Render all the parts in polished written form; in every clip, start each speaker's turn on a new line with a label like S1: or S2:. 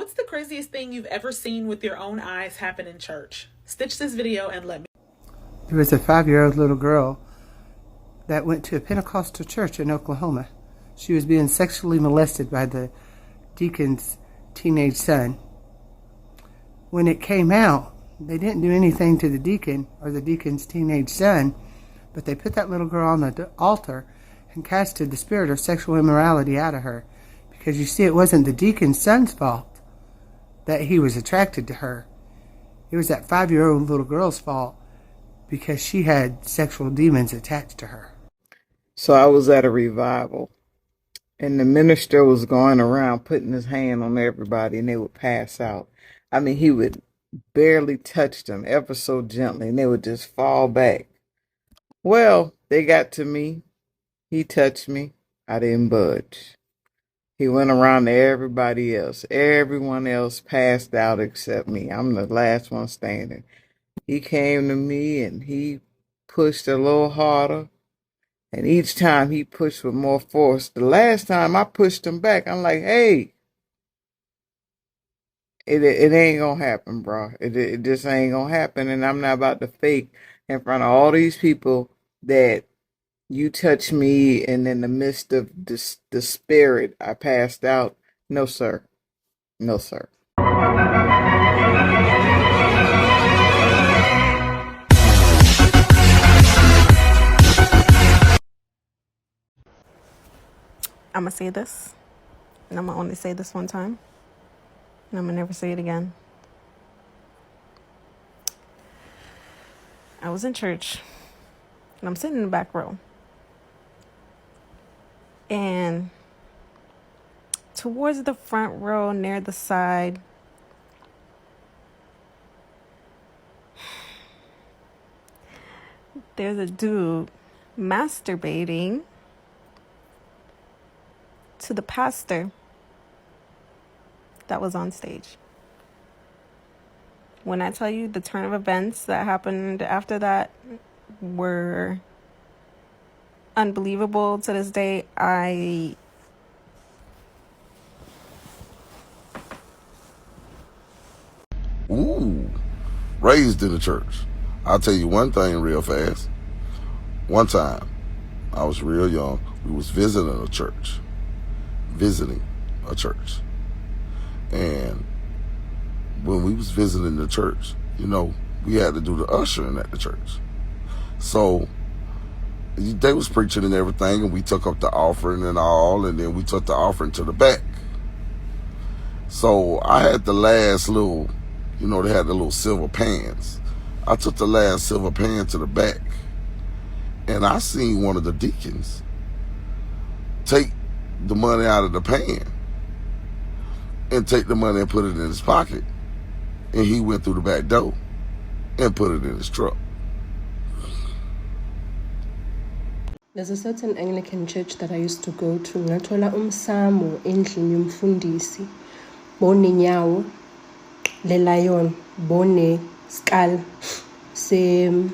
S1: What's the craziest thing you've ever seen with your own eyes happen in church? Stitch this video and let me.
S2: There was a 5-year-old little girl that went to a Pentecostal church in Oklahoma. She was being sexually molested by the deacon's teenage son. When it came out, they didn't do anything to the deacon or the deacon's teenage son, but they put that little girl on the altar and casted the spirit of sexual immorality out of her. Because you see, it wasn't the deacon's son's fault that he was attracted to her. It was that 5-year-old little girl's fault because she had sexual demons attached to her.
S3: So I was at a revival, and the minister was going around putting his hand on everybody, and they would pass out. I mean, he would barely touch them ever so gently, and they would just fall back. Well, they got to me. He touched me. I didn't budge. He went around to everybody else. Everyone else passed out except me. I'm the last one standing. He came to me and he pushed a little harder. And each time he pushed with more force. The last time I pushed him back, I'm like, hey, it ain't going to happen, bro. It just ain't going to happen. And I'm not about to fake in front of all these people that you touch me, and in the midst of the spirit, I passed out. No, sir. No, sir.
S4: I'm going to say this, and I'm going to only say this one time, and I'm going to never say it again. I was in church, and I'm sitting in the back row. And towards the front row, near the side, there's a dude masturbating to the pastor that was on stage. When I tell you the turn of events that happened after that were unbelievable to this day,
S5: Raised in the church. I'll tell you one thing real fast. One time, I was real young. We was visiting a church. And when we was visiting the church, we had to do the ushering at the church. So they was preaching and everything, and we took up the offering and all, and then we took the offering to the back. So I had the last little, they had the little silver pans. I took the last silver pan to the back, and I seen one of the deacons take the money out of the pan and take the money and put it in his pocket, and he went through the back door and put it in his truck.
S6: There's a certain Anglican church that I used to go to. Ngathola umsamo endlini yomfundisi. Bone nyawo le lion, bone skull se in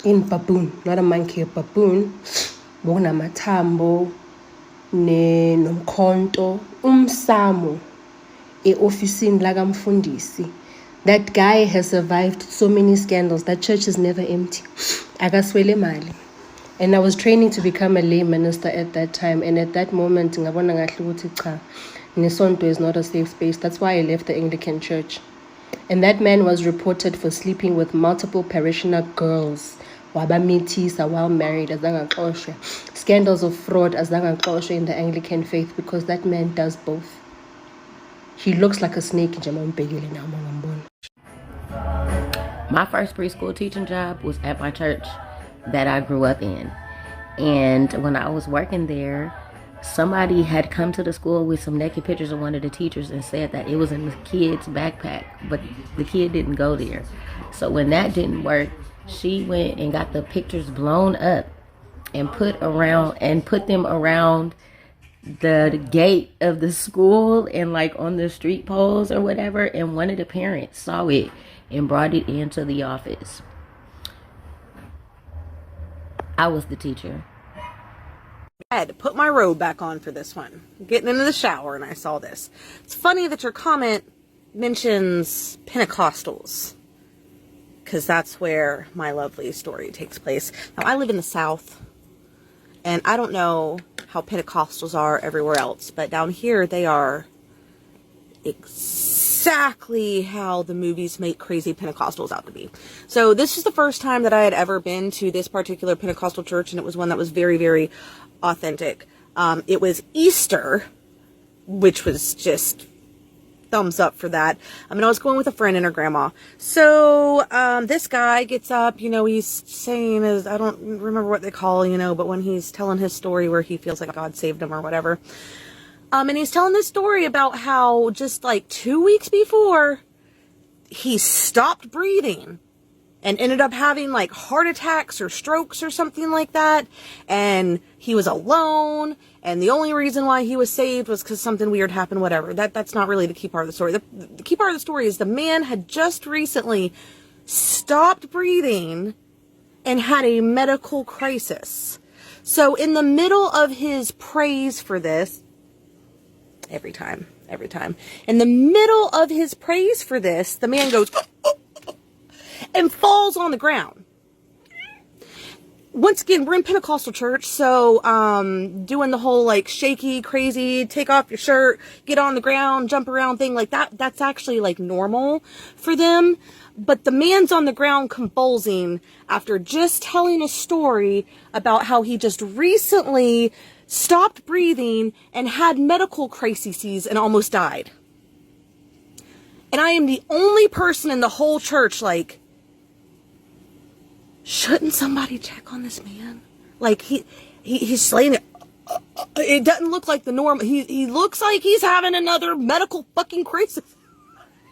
S6: baboon, not a monkey, a baboon. Bona matambo ne nomkhonto umsamo officini la kamfundisi. That guy has survived so many scandals. That church is never empty. Akaswele mali. And I was training to become a lay minister at that time. And at that moment, ngabona ngahle ukuthi cha, nesonto is not a safe space. That's why I left the Anglican church. And that man was reported for sleeping with multiple parishioner girls. Wabamithisa while married, azangaxoshwe. Scandals of fraud, azangaxoshwe in the Anglican faith, because that man does both. He looks like a snake.
S7: My first preschool teaching job was at my church that I grew up in. And when I was working there, somebody had come to the school with some naked pictures of one of the teachers and said that it was in the kid's backpack, but the kid didn't go there. So when that didn't work, she went and got the pictures blown up and put them around the gate of the school and like on the street poles or whatever. And one of the parents saw it and brought it into the office. I was the teacher.
S4: I had to put my robe back on for this one. Getting into the shower and I saw this. It's funny that your comment mentions Pentecostals, because that's where my lovely story takes place. Now, I live in the South, and I don't know how Pentecostals are everywhere else, but down here they are exactly how the movies make crazy Pentecostals out to be. So this is the first time that I had ever been to this particular Pentecostal church, and it was one that was very, very authentic. It was Easter, which was just thumbs up for that. I was going with a friend and her grandma. So this guy gets up, he's saying I don't remember what they call, but when he's telling his story where he feels like God saved him or whatever. And he's telling this story about how just like 2 weeks before, he stopped breathing and ended up having like heart attacks or strokes or something like that. And he was alone. And the only reason why he was saved was because something weird happened, whatever. That's not really the key part of the story. The key part of the story is the man had just recently stopped breathing and had a medical crisis. So in the middle of his praise for this, every time, in the middle of his praise for this, the man goes and falls on the ground. Once again, we're in Pentecostal church, so doing the whole like shaky, crazy, take off your shirt, get on the ground, jump around thing like that, that's actually like normal for them. But the man's on the ground convulsing after just telling a story about how he just recently stopped breathing and had medical crises and almost died. And I am the only person in the whole church like, shouldn't somebody check on this man? Like he's laying there. It doesn't look like the norm. He looks like he's having another medical fucking crisis.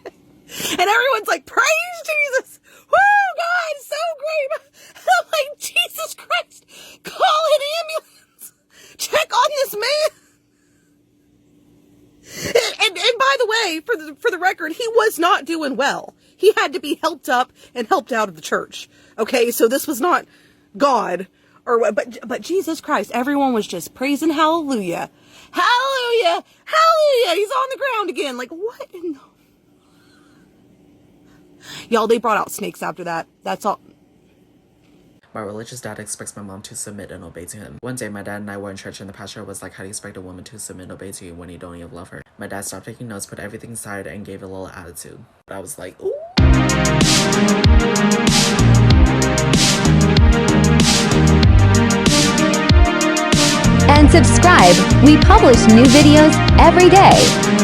S4: And everyone's like, praise Jesus. Woo, God, so great. And I'm like, Jesus Christ, call an ambulance. Check on this man. And by the way, for the record, he was not doing well. He had to be helped up and helped out of the church. Okay, so this was not God but Jesus Christ. Everyone was just praising hallelujah. Hallelujah. Hallelujah. He's on the ground again. Like, what in the... Y'all, they brought out snakes after that. That's all.
S8: My religious dad expects my mom to submit and obey to him. One day, my dad and I were in church and the pastor was like, how do you expect a woman to submit and obey to you when you don't even love her? My dad stopped taking notes, put everything aside, and gave a little attitude. I was like, ooh.
S9: And subscribe. We publish new videos every day.